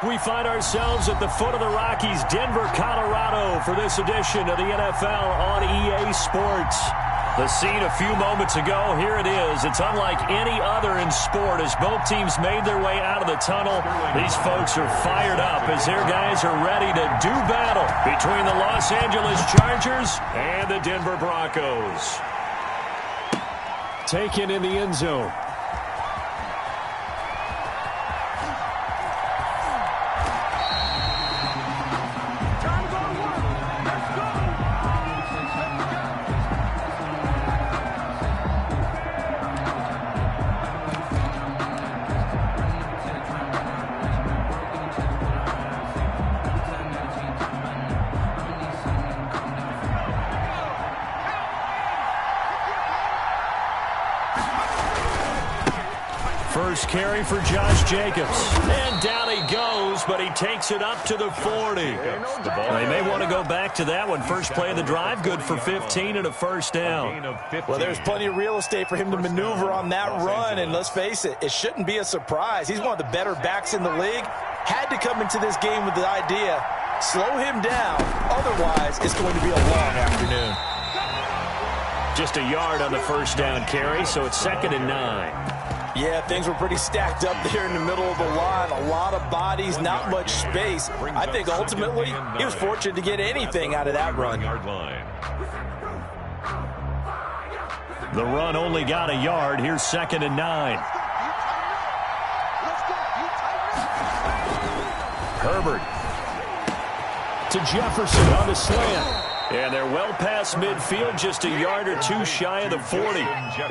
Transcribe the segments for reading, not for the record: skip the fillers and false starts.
We find ourselves at the foot of the Rockies, Denver, Colorado, for this edition of the NFL on EA Sports. The scene a few moments ago, here it is. It's unlike any other in sport as both teams made their way out of the tunnel. These folks are fired up as their guys are ready to do battle between the Los Angeles Chargers and the Denver Broncos. Taken in the end zone. First carry for Josh Jacobs. And down he goes, but he takes it up to the 40. They may want to go back to that one. First play of the drive, good for 15 and a first down. Well, there's plenty of real estate for him to maneuver on that run, and let's face it, it shouldn't be a surprise. He's one of the better backs in the league. Had to come into this game with the idea, slow him down, otherwise it's going to be a long afternoon. Just a yard on the first down carry, so it's 2nd and 9. Yeah, things were pretty stacked up there in the middle of the line. A lot of bodies, not much space. I think ultimately he was fortunate to get anything out of that run. The run only got a yard. Here's 2nd and 9. Herbert to Jefferson on the slant. And they're well past midfield, just a yard or two shy of the 40.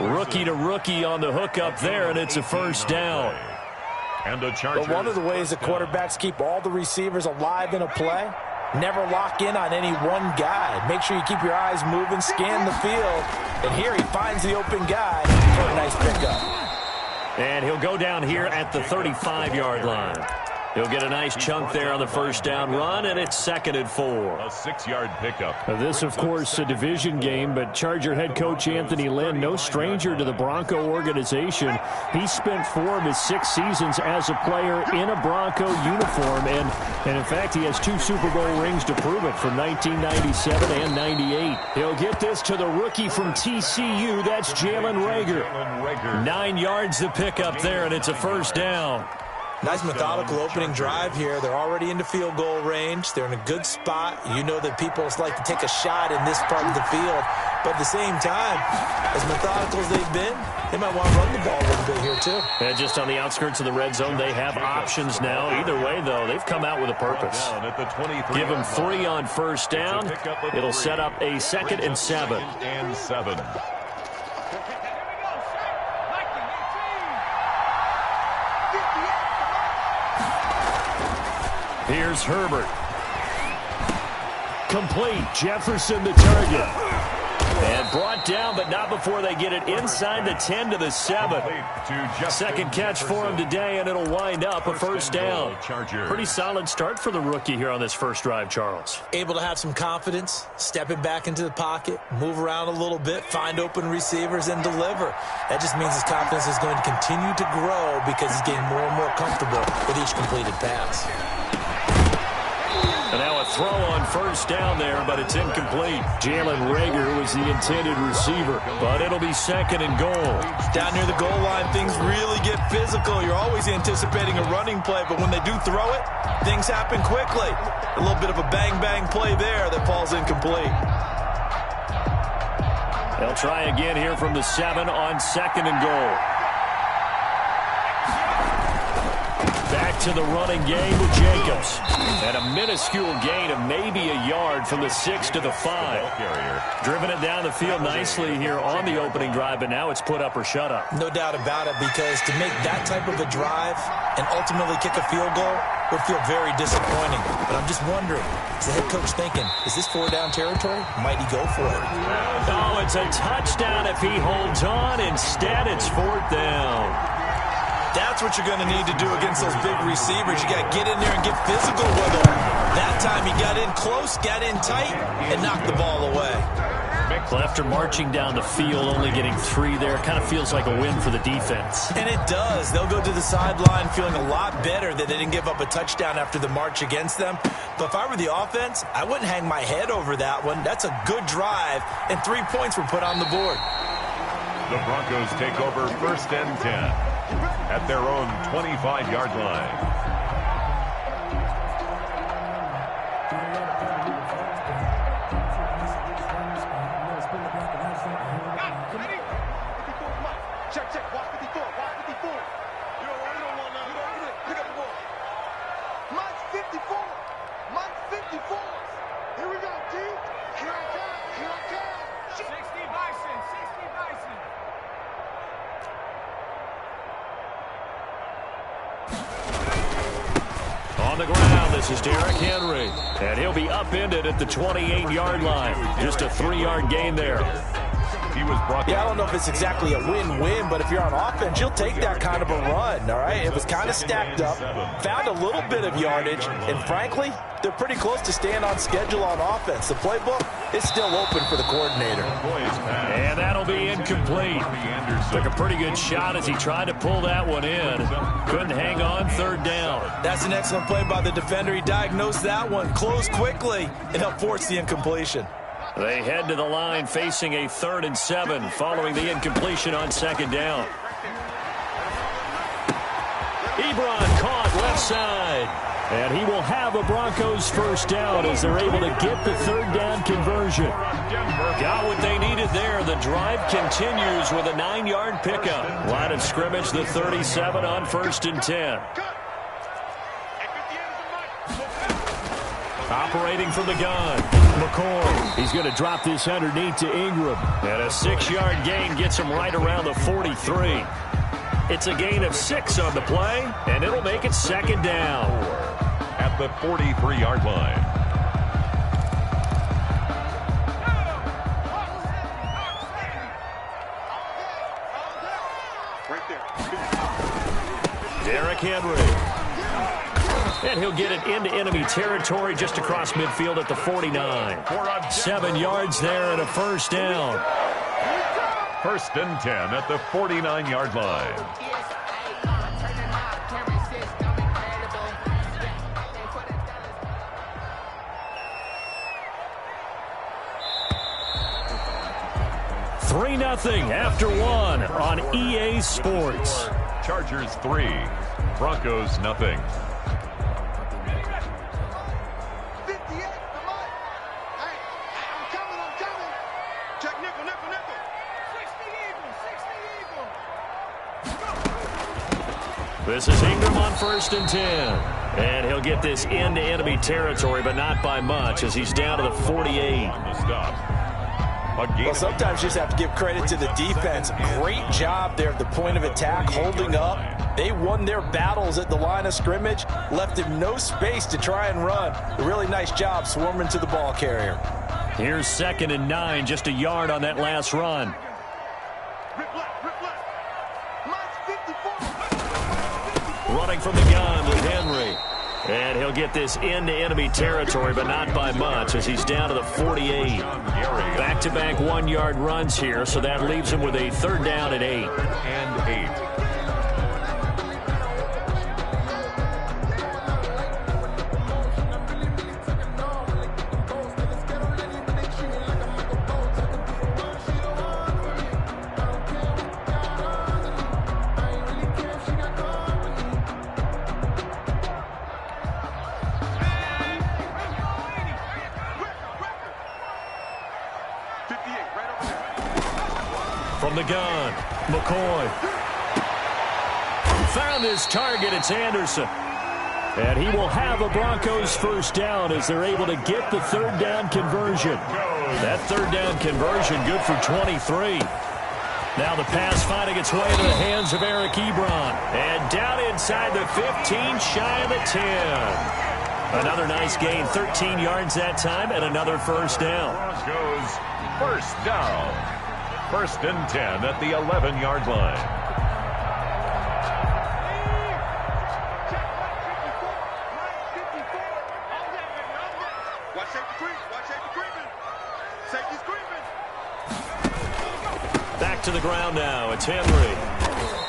Rookie to rookie on the hook up there, and it's a first down. But one of the ways the quarterbacks keep all the receivers alive in a play, never lock in on any one guy. Make sure you keep your eyes moving, scan the field. And here he finds the open guy for a nice pickup. And he'll go down here at the 35-yard line. He'll get a nice chunk there on the first down run, and it's 2nd and 4. A 6-yard pickup. This, of course, a division game, but Charger head coach Anthony Lynn, no stranger to the Bronco organization. He spent 4 of his 6 seasons as a player in a Bronco uniform, and in fact, he has 2 Super Bowl rings to prove it from 1997 and 98. He'll get this to the rookie from TCU. That's Jalen Reagor. 9 yards the pickup there, and it's a first down. Nice methodical opening drive here. They're already into field goal range. They're in a good spot. You know that people like to take a shot in this part of the field. But at the same time, as methodical as they've been, they might want to run the ball a little bit here too. And just on the outskirts of the red zone, they have options now. Either way, though, they've come out with a purpose. Give them 3 on first down. It'll set up a 2nd and 7. Here's Herbert. Complete. Jefferson the target. And brought down, but not before they get it inside the 10 to the 7. Second catch for him today, and it'll wind up a first down. Pretty solid start for the rookie here on this first drive, Charles. Able to have some confidence, stepping back into the pocket, move around a little bit, find open receivers, and deliver. That just means his confidence is going to continue to grow because he's getting more and more comfortable with each completed pass. And now a throw on first down there, but it's incomplete. Jalen Reagor was the intended receiver, but it'll be 2nd and goal. Down near the goal line, things really get physical. You're always anticipating a running play, but when they do throw it, things happen quickly. A little bit of a bang-bang play there that falls incomplete. They'll try again here from the 7 on 2nd and goal. Back to the running game with Jacobs. And a minuscule gain of maybe a yard from the 6 to the 5. Driven it down the field nicely here on the opening drive, but now it's put up or shut up. No doubt about it, because to make that type of a drive and ultimately kick a field goal would feel very disappointing. But I'm just wondering, is the head coach thinking, is this 4-down territory? Might he go for it? Oh, it's a touchdown if he holds on. Instead, it's 4th down. That's what you're going to need to do against those big receivers. You got to get in there and get physical with them. That time he got in close, got in tight, and knocked the ball away. After marching down the field, only getting 3 there, kind of feels like a win for the defense. And it does. They'll go to the sideline feeling a lot better that they didn't give up a touchdown after the march against them. But if I were the offense, I wouldn't hang my head over that one. That's a good drive, and 3 points were put on the board. The Broncos take over 1st and 10 at their own 25-yard line. On the ground, this is Derrick Henry. And he'll be upended at the 28-yard line. Just a 3-yard gain there. Yeah, I don't know if it's exactly a win-win, but if you're on offense, you'll take that kind of a run, all right? It was kind of stacked up, found a little bit of yardage, and frankly, they're pretty close to staying on schedule on offense. The playbook is still open for the coordinator. And that'll be incomplete. Took a pretty good shot as he tried to pull that one in. Couldn't hang on, 3rd down. That's an excellent play by the defender. He diagnosed that one, closed quickly, and helped force the incompletion. They head to the line facing a 3rd and 7 following the incompletion on 2nd down. Ebron caught left side. And he will have a Broncos 1st down as they're able to get the 3rd down conversion. Got what they needed there. The drive continues with a 9-yard pickup. Line of scrimmage, the 37 on 1st and 10. Operating from the gun, McCoy. He's going to drop this underneath to Ingram. And a 6-yard gain gets him right around the 43. It's a gain of 6 on the play, and it'll make it 2nd down. At the 43-yard line. Derrick Henry. And he'll get it into enemy territory just across midfield at the 49. 7 yards there and a 1st down. 1st and 10 at the 49-yard line. Three 0 after 1 on EA Sports. Chargers 3, Broncos 0. This is Ingram on 1st and 10. And he'll get this into enemy territory, but not by much as he's down to the 48. Well, sometimes you just have to give credit to the defense. Great job there at the point of attack, holding up. They won their battles at the line of scrimmage, left him no space to try and run. A really nice job swarming to the ball carrier. Here's 2nd and 9, just a yard on that last run. Running from the gun with Henry. And he'll get this into enemy territory, but not by much as he's down to the 48. Back-to-back 1-yard runs here, so that leaves him with a 3rd down and 8. And 8. From the gun, McCoy. Found his target, it's Anderson. And he will have a Broncos 1st down as they're able to get the 3rd down conversion. That 3rd down conversion good for 23. Now the pass finding its way into the hands of Eric Ebron. And down inside the 15, shy of the 10. Another nice gain, 13 yards that time, and another 1st down. Broncos 1st down. 1st and 10 at the 11-yard line. to the ground now. It's Henry.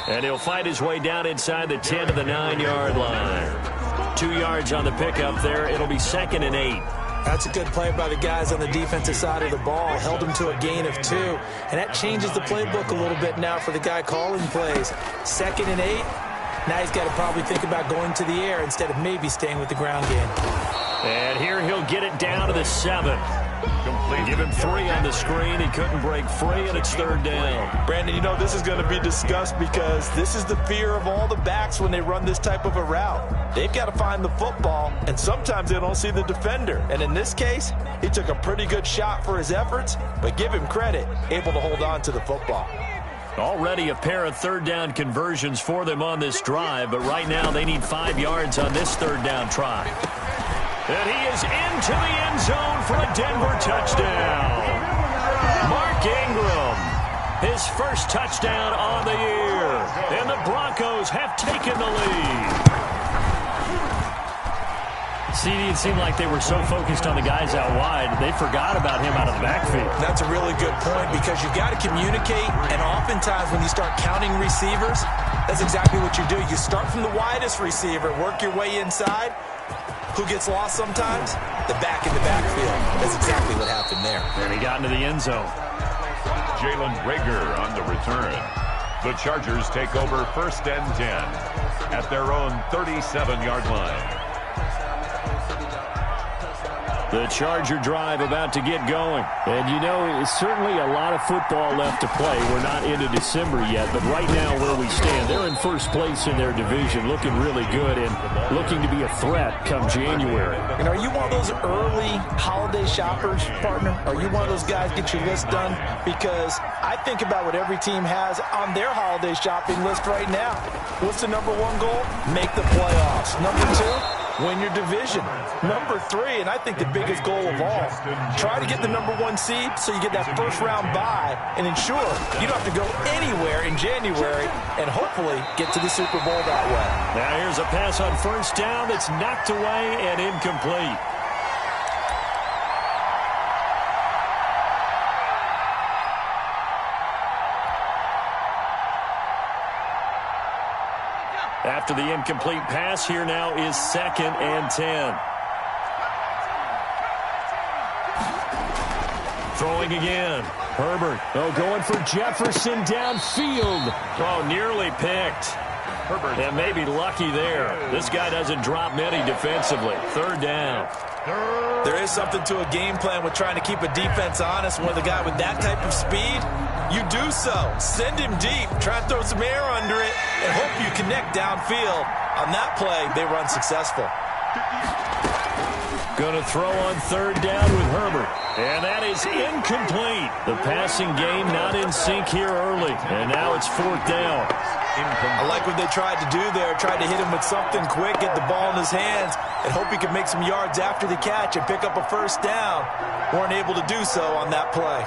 And he'll fight his way down inside the 10 to the 9-yard line. 2 yards on the pickup there. It'll be 2nd and 8. That's a good play by the guys on the defensive side of the ball. Held him to a gain of 2. And that changes the playbook a little bit now for the guy calling plays. 2nd and 8. Now he's got to probably think about going to the air instead of maybe staying with the ground game. And here he'll get it down to the 7. Give him 3 on the screen. He couldn't break free, and it's 3rd down. Brandon, you know this is going to be discussed because this is the fear of all the backs when they run this type of a route. They've got to find the football, and sometimes they don't see the defender. And in this case, he took a pretty good shot for his efforts, but give him credit, able to hold on to the football. Already a pair of 3rd down conversions for them on this drive, but right now they need 5 yards on this 3rd down try. And he is into the end zone for a Denver touchdown. Mark Ingram, his first touchdown on the year. And the Broncos have taken the lead. CD, it seemed like they were so focused on the guys out wide, they forgot about him out of the backfield. That's a really good point because you've got to communicate, and oftentimes when you start counting receivers, that's exactly what you do. You start from the widest receiver, work your way inside. Who gets lost sometimes? The back in the backfield. That's exactly what happened there. And he got into the end zone. Jalen Reagor on the return. The Chargers take over 1st and 10 at their own 37-yard line. The Charger drive about to get going. And, you know, it's certainly a lot of football left to play. We're not into December yet, but right now where we stand, they're in first place in their division, looking really good and looking to be a threat come January. And are you one of those early holiday shoppers, partner? Are you one of those guys get your list done? Because I think about what every team has on their holiday shopping list right now. What's the number 1 goal? Make the playoffs. Number 2? Win your division. Number 3, and I think the biggest goal of all, try to get the number 1 seed so you get that first-round bye and ensure you don't have to go anywhere in January and hopefully get to the Super Bowl that way. Now here's a pass on 1st down that's knocked away and incomplete. After the incomplete pass, here now is 2nd and 10. Throwing again. Herbert. Oh, going for Jefferson downfield. Oh, nearly picked. Herbert. And maybe lucky there. This guy doesn't drop many defensively. 3rd down. There is something to a game plan with trying to keep a defense honest. When the guy with that type of speed, you do so. Send him deep. Try to throw some air under it and hope you connect downfield. On that play, they were unsuccessful. Going to throw on 3rd down with Herbert. And that is incomplete. The passing game not in sync here early. And now it's 4th down. I like what they tried to do there. Tried to hit him with something quick, get the ball in his hands, and hope he could make some yards after the catch and pick up a 1st down. Weren't able to do so on that play.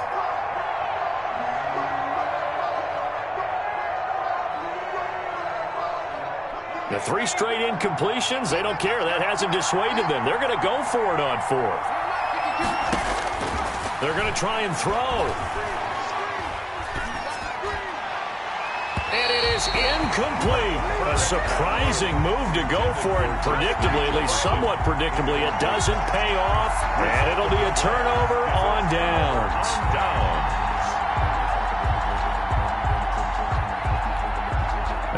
The 3 straight incompletions, they don't care. That hasn't dissuaded them. They're going to go for it on 4th. They're going to try and throw. And it is incomplete. A surprising move to go for it. Predictably, at least somewhat predictably, it doesn't pay off. And it'll be a turnover on downs.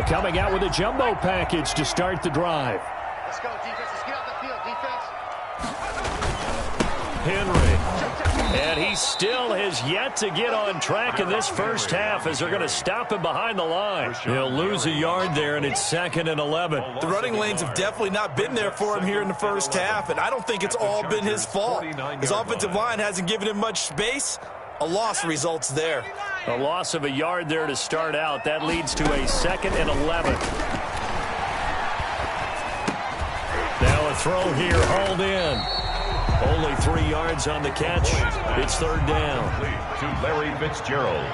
Coming out with a jumbo package to start the drive. Let's go, defense. Let's get out the field, defense. Henry. And he still has yet to get on track in this first half as they're going to stop him behind the line. He'll lose a yard there, and it's 2nd and 11. The running lanes have definitely not been there for him here in the first half, and I don't think it's all been his fault. His offensive line hasn't given him much space. A loss results there. A loss of a yard there to start out. That leads to a 2nd and 11. Now a throw here, hauled in. Only 3 yards on the catch. It's 3rd down. To Larry Fitzgerald.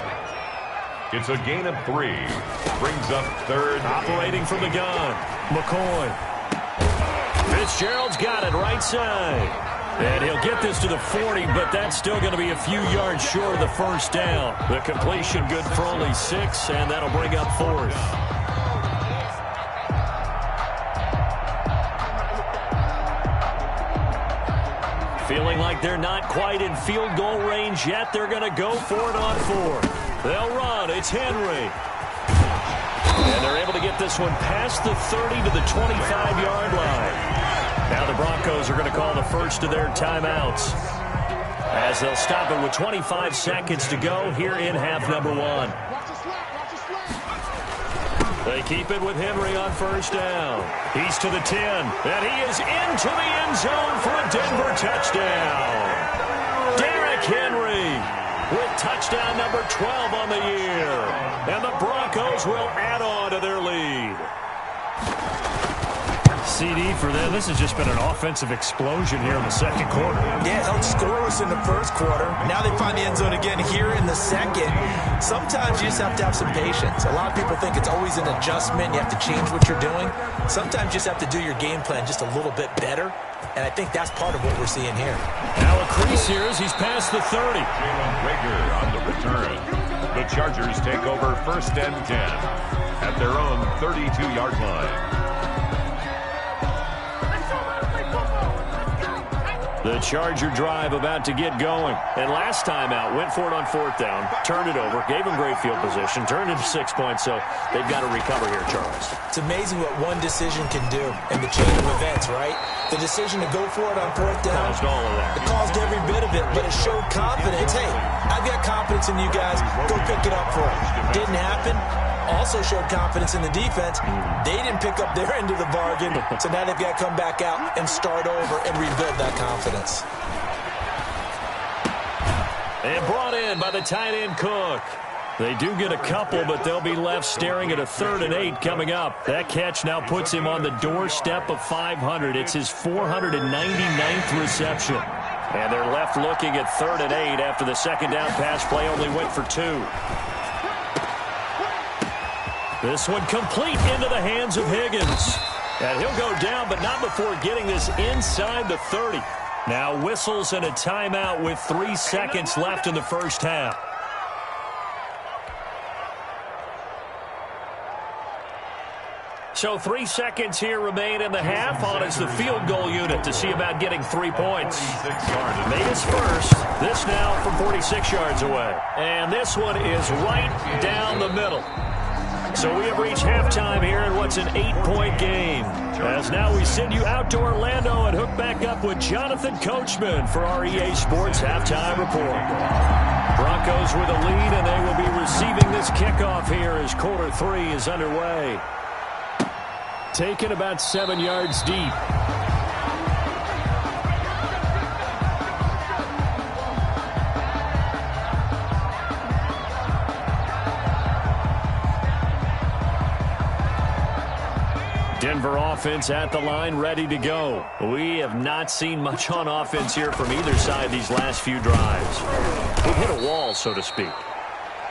It's a gain of 3. Brings up 3rd. Operating from the gun. McCoy. Fitzgerald's got it right side. And he'll get this to the 40, but that's still going to be a few yards short of the first down. The completion good for only 6, and that'll bring up 4th. Feeling like they're not quite in field goal range yet. They're going to go for it on 4th. They'll run. It's Henry. And they're able to get this one past the 30 to the 25-yard line. Now the Broncos are going to call the first of their timeouts, as they'll stop it with 25 seconds to go here in half number 1. They keep it with Henry on first down. He's to the 10, and he is into the end zone for a Denver touchdown. Derrick Henry with touchdown number 12 on the year. And the Broncos will add on to their lead. CD for them. This has just been an offensive explosion here in the second quarter. Yeah, held scoreless in the first quarter. Now they find the end zone again here in the second. Sometimes you just have to have some patience. A lot of people think it's always an adjustment. You have to change what you're doing. Sometimes you just have to do your game plan just a little bit better. And I think that's part of what we're seeing here. Now a crease here as he's past the 30. Jalen Rager on the return. The Chargers take over first and 10 at their own 32-yard line. The Charger drive about to get going. And last time out, went for it on 4th down, turned it over, gave him great field position, turned into 6 points, so they've got to recover here, Charles. It's amazing what one decision can do in the chain of events, right? The decision to go for it on 4th down. Caused all of that. It caused every bit of it, but it showed confidence. Hey, I've got confidence in you guys. Go pick it up for it. Didn't happen. Also showed confidence in the defense. They didn't pick up their end of the bargain, so now they've got to come back out and start over and rebuild that confidence. And brought in by the tight end Cook. They do get a couple, but they'll be left staring at a 3rd and 8 coming up. That catch now puts him on the doorstep of 500. It's his 499th reception. And they're left looking at 3rd and 8 after the second down pass play only went for 2. This one complete into the hands of Higgins. And he'll go down, but not before getting this inside the 30. Now whistles and a timeout with 3 seconds left in the first half. So 3 seconds here remain in the half on as the field goal unit to see about getting 3 points. Made his first. This now from 46 yards away. And this one is right down the middle. So we have reached halftime here in what's an 8-point game. As now we send you out to Orlando and hook back up with Jonathan Coachman for our EA Sports Halftime Report. Broncos with a lead, and they will be receiving this kickoff here as quarter 3 is underway. Taken about 7 yards deep. Denver offense at the line, ready to go. We have not seen much on offense here from either side these last few drives. We've hit a wall, so to speak.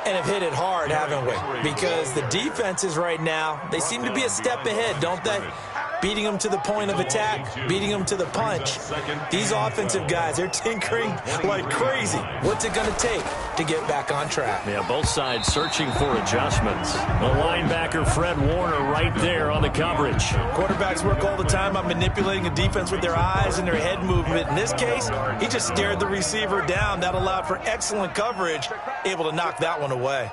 And have hit it hard, haven't we? Because the defenses right now, they seem to be a step ahead, don't they? Beating them to the point of attack, beating them to the punch. These offensive guys, they're tinkering like crazy. What's it going to take to get back on track? Yeah, both sides searching for adjustments. The linebacker, Fred Warner, right there on the coverage. Quarterbacks work all the time on manipulating a defense with their eyes and their head movement. In this case, he just stared the receiver down. That allowed for excellent coverage, able to knock that one away.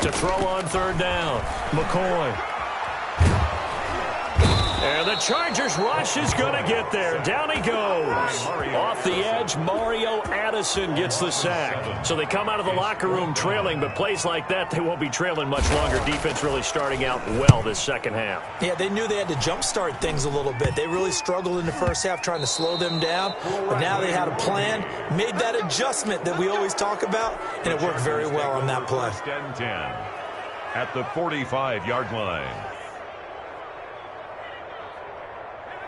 To throw on 3rd down, McCoy. And the Chargers rush is going to get there. Down he goes. Off the edge, Mario Addison gets the sack. So they come out of the locker room trailing, but plays like that, they won't be trailing much longer. Defense really starting out well this second half. Yeah, they knew they had to jumpstart things a little bit. They really struggled in the first half trying to slow them down, but now they had a plan, made that adjustment that we always talk about, and it worked very well on that play. 10 at the 45-yard line.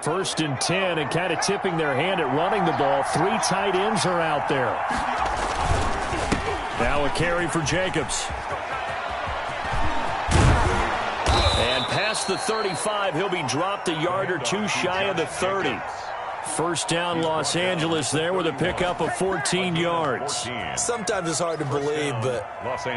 1st and 10, and kind of tipping their hand at running the ball. 3 tight ends are out there. Now a carry for Jacobs. And pass past the 35. He'll be dropped a yard or two shy of the 30. First down, Los Angeles there with a pickup of 14 yards. Sometimes it's hard to believe, but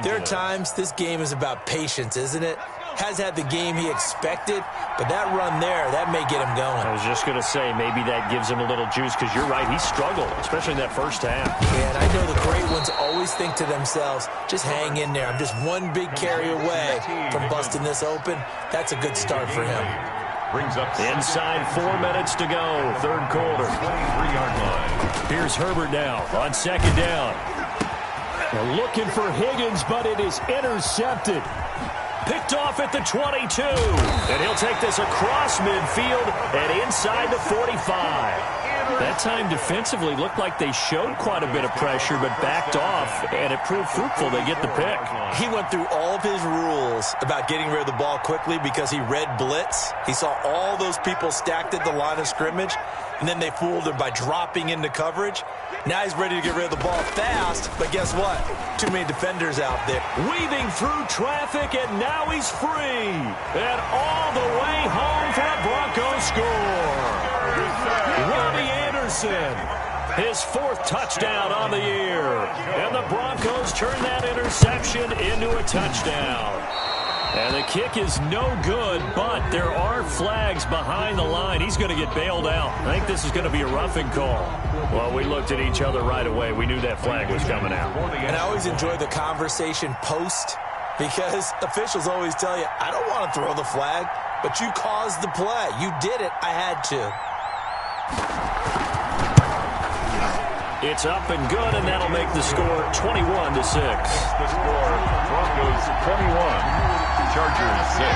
there are times this game is about patience, isn't it? Has had the game he expected, but that run there, that may get him going. I was just going to say, maybe that gives him a little juice, because you're right, he struggled, especially in that first half. Yeah, and I know the great ones always think to themselves, just hang in there. I'm just one big carry away from busting this open. That's a good start for him. Brings up inside 4 minutes to go, third quarter. 23-yard line. Here's Herbert now on second down. They're looking for Higgins, but it is intercepted. Picked off at the 22. And he'll take this across midfield and inside the 45. That time defensively looked like they showed quite a bit of pressure, but backed off, and it proved fruitful. They get the pick. He went through all of his rules about getting rid of the ball quickly because he read blitz. He saw all those people stacked at the line of scrimmage, and then they fooled him by dropping into coverage. Now he's ready to get rid of the ball fast, but guess what? Too many defenders out there. Weaving through traffic, and now he's free. And all the way home for a Broncos score. Robbie Anderson, his fourth touchdown on the year. And the Broncos turn that interception into a touchdown. And the kick is no good, but there are flags behind the line. He's going to get bailed out. I think this is going to be a roughing call. Well, we looked at each other right away. We knew that flag was coming out. And I always enjoy the conversation post, because officials always tell you, I don't want to throw the flag, but you caused the play. You did it. I had to. It's up and good, and that'll make the score 21-6. The score, Broncos 21, Chargers 6.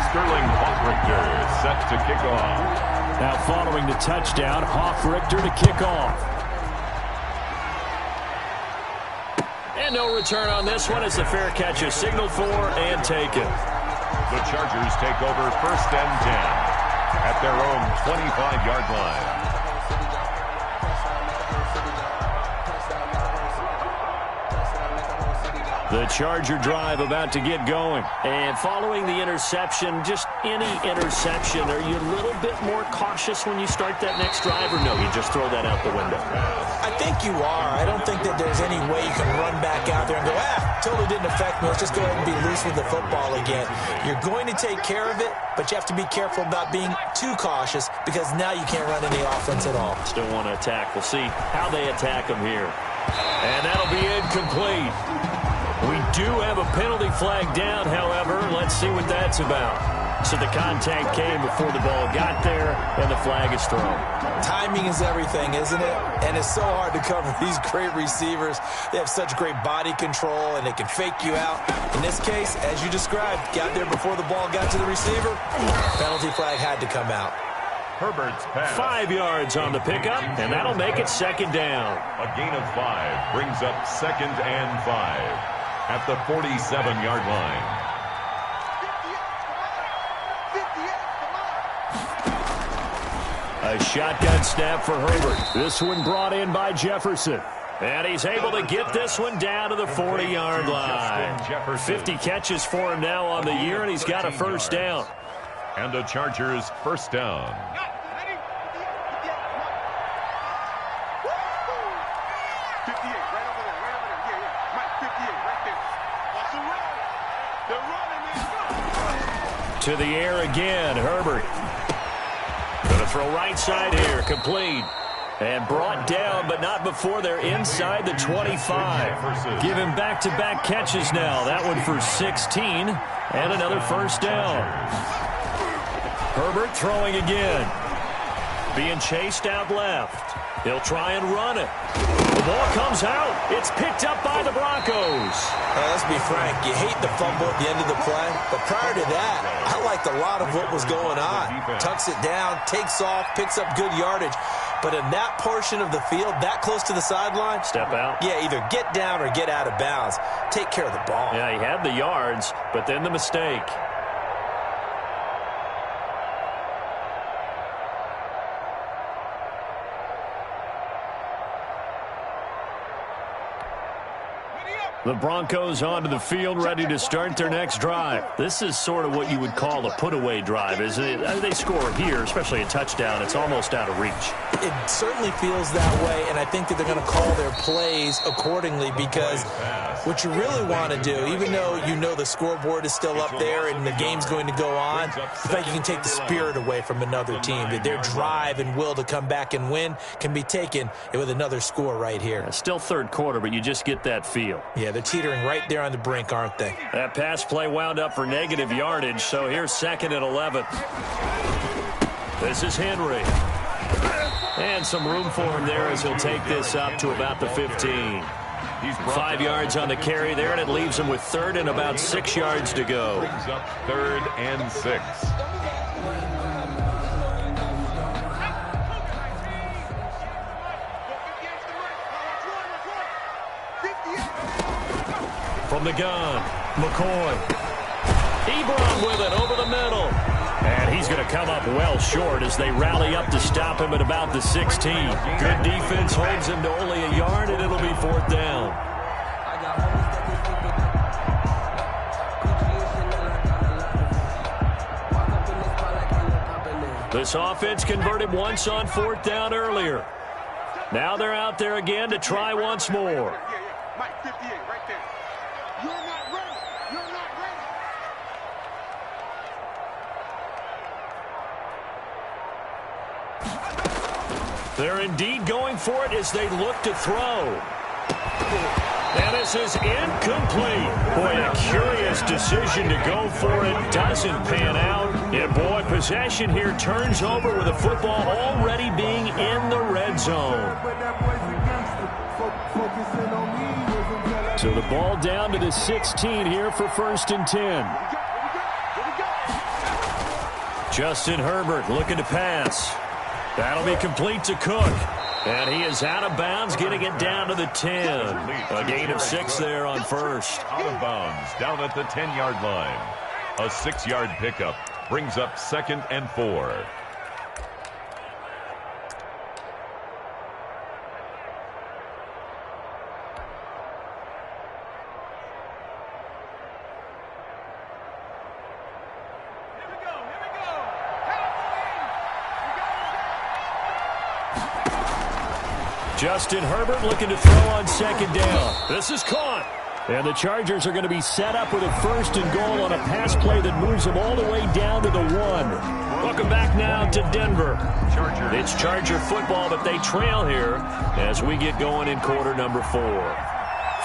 Sterling Hoffrichter set to kick off. Now following the touchdown, Hoffrichter to kick off. And no return on this one as the fair catch is signaled for and taken. The Chargers take over first and 10 at their own 25-yard line. The Charger drive about to get going. And following the interception, just any interception, are you a little bit more cautious when you start that next drive, or no, you just throw that out the window? I think you are. I don't think that there's any way you can run back out there and go, totally didn't affect me. Let's just go ahead and be loose with the football again. You're going to take care of it, but you have to be careful about being too cautious, because now you can't run any offense at all. Still want to attack. We'll see how they attack them here. And that'll be incomplete. We do have a penalty flag down, however. Let's see what that's about. So the contact came before the ball got there, and the flag is thrown. Timing is everything, isn't it? And it's so hard to cover these great receivers. They have such great body control, and they can fake you out. In this case, as you described, got there before the ball got to the receiver. Penalty flag had to come out. Herbert's pass. 5 yards on the pickup, and that'll make it second down. A gain of 5 brings up second and 5 at the 47-yard line. A shotgun snap for Herbert. This one brought in by Jefferson. And he's able to get this one down to the 40-yard line. 50 catches for him now on the year, and he's got a first down. And the Chargers first down. To the air again, Herbert. Going to throw right side here, complete. And brought down, but not before they're inside the 25. Give him back-to-back catches now. That one for 16, and another first down. Herbert throwing again. Being chased out left. He'll try and run it. The ball comes out. It's picked up by the Broncos. Let's be frank. You hate the fumble at the end of the play. But prior to that, I liked a lot of what was going on. Tucks it down, takes off, picks up good yardage. But in that portion of the field, that close to the sideline, step out. Yeah, either get down or get out of bounds. Take care of the ball. Yeah, he had the yards, but then the mistake. The Broncos onto the field, ready to start their next drive. This is sort of what you would call a put-away drive, isn't it? They score here, especially a touchdown. It's almost out of reach. It certainly feels that way, and I think that they're going to call their plays accordingly because what you really want to do, even though you know the scoreboard is still up there and the game's going to go on, the fact you can take the spirit away from another team, that their drive and will to come back and win can be taken with another score right here. Still third quarter, but you just get that feel. Yeah, they're teetering right there on the brink, aren't they? That pass play wound up for negative yardage, so here's 2nd and 11. This is Henry. And some room for him there as he'll take this up to about the 15. 5 yards on the carry there, and it leaves him with 3rd and about 6 yards to go. Brings up 3rd and 6. From the gun, McCoy. Ebron with it over the middle. And he's going to come up well short as they rally up to stop him at about the 16. Good defense holds him to only a yard, and it'll be 4th down. This offense converted once on 4th down earlier. Now they're out there again to try once more. They're indeed going for it as they look to throw. And this is incomplete. Boy, a curious decision to go for it. Doesn't pan out. And boy, possession here turns over with the football already being in the red zone. So the ball down to the 16 here for 1st and 10. Justin Herbert looking to pass. That'll be complete to Cook. And he is out of bounds, getting it down to the 10. A gain of 6 there on 1st. Out of bounds, down at the 10-yard line. A 6-yard pickup brings up 2nd and 4. Justin Herbert looking to throw on 2nd down. This is caught. And the Chargers are going to be set up with a 1st and goal on a pass play that moves them all the way down to the 1. Welcome back now to Denver. It's Charger football, but they trail here as we get going in quarter number 4.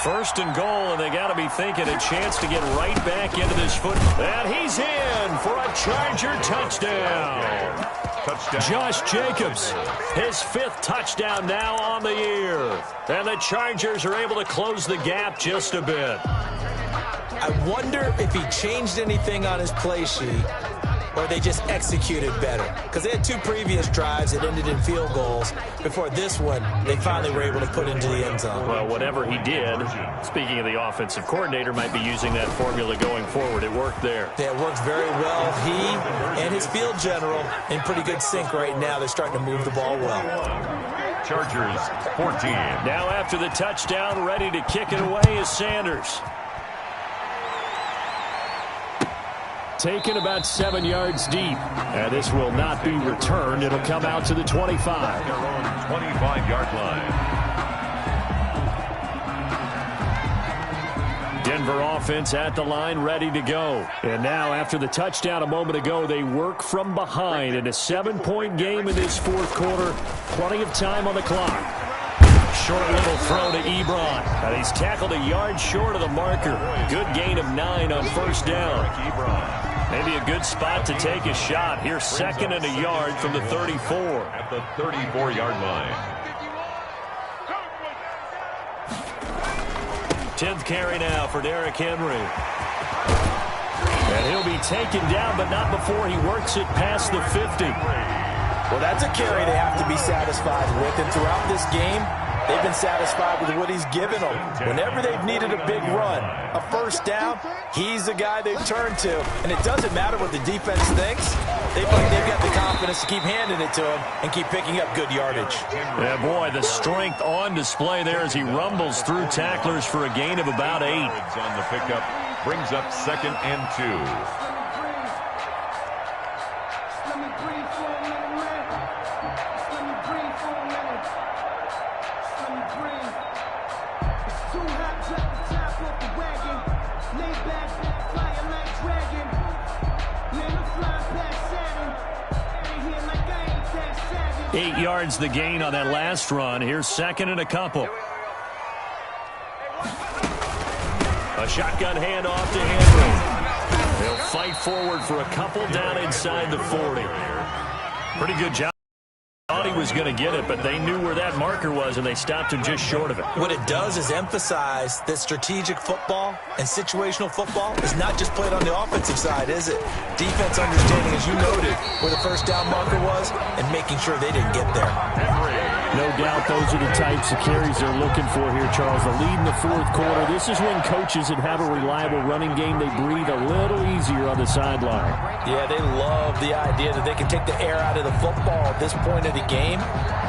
1st and goal, and they got to be thinking a chance to get right back into this football. And he's in for a Charger touchdown. Josh Jacobs, his 5th touchdown now on the year. And the Chargers are able to close the gap just a bit. I wonder if he changed anything on his play sheet or they just executed better. Because they had 2 previous drives that ended in field goals. Before this one, they finally were able to put into the end zone. Well, whatever he did, speaking of the offensive coordinator, might be using that formula going forward. It worked there. Yeah, it worked very well. He and his field general in pretty good sync right now. They're starting to move the ball well. Chargers 14. Now after the touchdown, ready to kick it away is Sanders. Taken about 7 yards deep. And this will not be returned. It'll come out to the 25. Their own 25-yard line. Denver offense at the line, ready to go. And now, after the touchdown a moment ago, they work from behind in a 7-point game in this 4th quarter. Plenty of time on the clock. Short little throw to Ebron. And he's tackled a yard short of the marker. Good gain of 9 on 1st down. Maybe a good spot to take a shot. Here's 2nd and a yard from the 34. At the 34-yard line. 10th carry now for Derrick Henry. And he'll be taken down, but not before he works it past the 50. Well, that's a carry they have to be satisfied with. And throughout this game, They've been satisfied with what he's given them. Whenever they've needed a big run, a first down, he's the guy they've turned to. And it doesn't matter what the defense thinks. They feel like they've got the confidence to keep handing it to him and keep picking up good yardage. Yeah, boy, the strength on display there as he rumbles through tacklers for a gain of about 8. On the pickup brings up 2nd and 2. Eight yards the gain on that last run. Here's 2nd and a couple. A shotgun handoff to Henry. They'll fight forward for a couple down inside the 40. Pretty good job. Thought he was going to get it, but they knew where that marker was, and they stopped him just short of it. What it does is emphasize that strategic football and situational football is not just played on the offensive side, is it? Defense understanding, as you noted, where the first down marker was and making sure they didn't get there. No doubt those are the types of carries they're looking for here, Charles. The lead in the 4th quarter. This is when coaches that have a reliable running game, they breathe a little easier on the sideline. Yeah, they love the idea that they can take the air out of the football at this point of the game.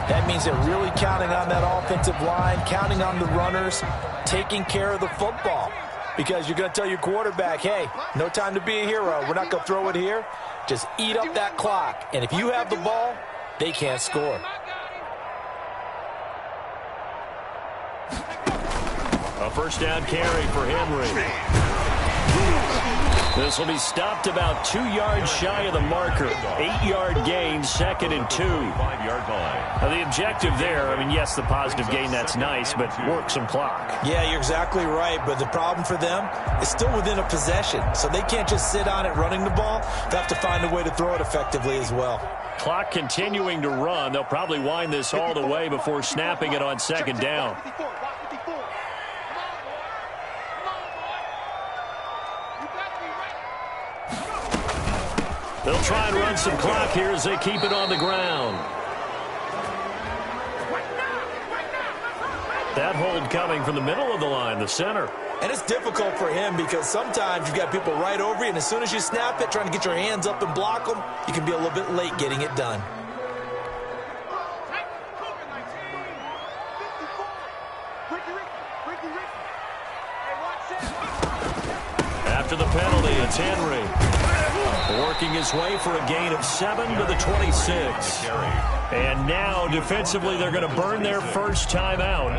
That means they're really counting on that offensive line, counting on the runners, taking care of the football. Because you're going to tell your quarterback, hey, no time to be a hero. We're not going to throw it here. Just eat up that clock. And if you have the ball, they can't score. A first down carry for Henry. This will be stopped about 2 yards shy of the marker. 8-yard gain, 2nd and 2. 5-yard line. Now the objective there, I mean, yes, the positive gain, that's nice, but work some clock. Yeah, you're exactly right, but the problem for them is still within a possession, so they can't just sit on it running the ball. They have to find a way to throw it effectively as well. Clock continuing to run. They'll probably wind this all the way before snapping it on 2nd down. They'll try and run some clock here as they keep it on the ground. That hold coming from the middle of the line, the center. And it's difficult for him because sometimes you've got people right over you, and as soon as you snap it, trying to get your hands up and block them, you can be a little bit late getting it done. After the penalty, it's Henry. Working his way for a gain of 7 to the 26. And now, defensively, they're going to burn their first time out.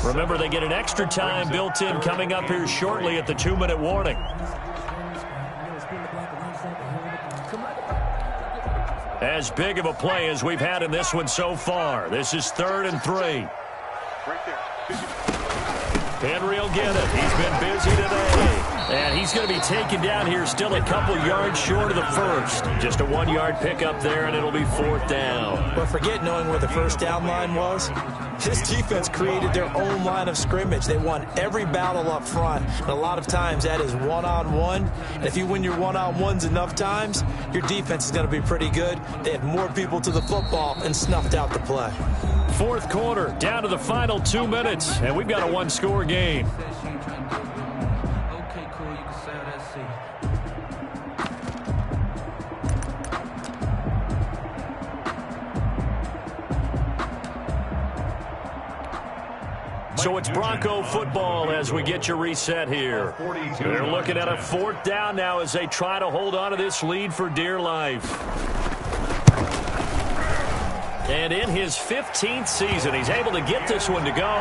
Remember, they get an extra time built in coming up here shortly at the 2-minute warning. As big of a play as we've had in this one so far. This is 3rd and 3. Henry will get it. He's been busy today. And he's going to be taken down here still a couple yards short of the first. Just a 1-yard pickup there, and it'll be 4th down. But forget knowing where the first down line was. This defense created their own line of scrimmage. They won every battle up front. And a lot of times that is one-on-one. And if you win your one-on-ones enough times, your defense is going to be pretty good. They had more people to the football and snuffed out the play. 4th quarter, down to the final 2 minutes, and we've got a 1-score game. So it's Bronco football as we get you reset here. They're looking at a 4th down now as they try to hold on to this lead for dear life. And in his 15th season, he's able to get this one to go.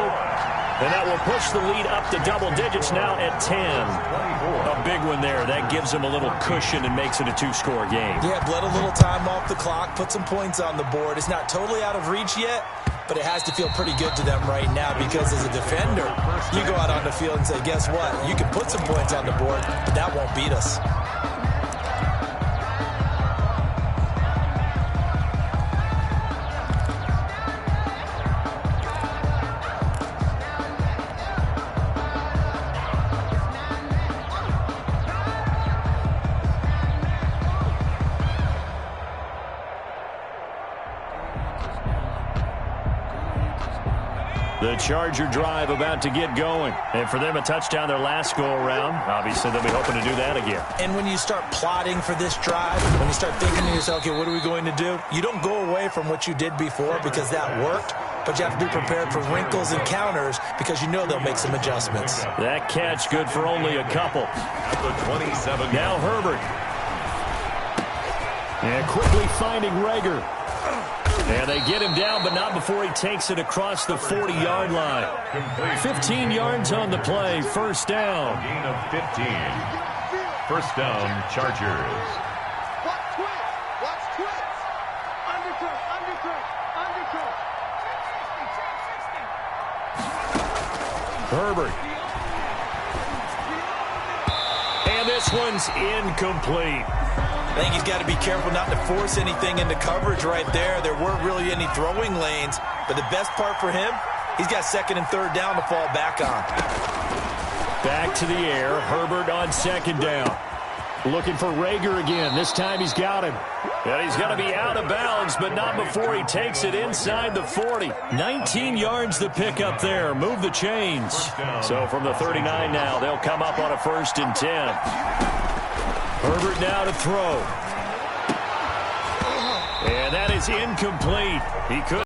And that will push the lead up to double digits now at 10. A big one there. That gives him a little cushion and makes it a 2-score game. Yeah, bled a little time off the clock, put some points on the board. It's not totally out of reach yet, but it has to feel pretty good to them right now because as a defender, you go out on the field and say, guess what? You can put some points on the board, but that won't beat us. The Charger drive about to get going. And for them, a touchdown their last go-around. Obviously, they'll be hoping to do that again. And when you start plotting for this drive, when you start thinking to yourself, okay, what are we going to do? You don't go away from what you did before because that worked, but you have to be prepared for wrinkles and counters because you know they'll make some adjustments. That catch good for only a couple. At the 27. Now Herbert. And quickly finding Rager. And they get him down, but not before he takes it across the 40-yard line. 15 yards on the play, first down. Gain of 15. First down, Chargers. Watch twist. Undercut. Herbert. And this one's incomplete. I think he's got to be careful not to force anything into coverage right there. There weren't really any throwing lanes, but the best part for him, he's got second and third down to fall back on. Back to the air. Herbert on second down. Looking for Rager again. This time he's got him. And he's going to be out of bounds, but not before he takes it inside the 40. 19 yards the pick up there. Move the chains. So from the 39 now, they'll come up on a 1st and 10. Herbert now to throw. And that is incomplete. He could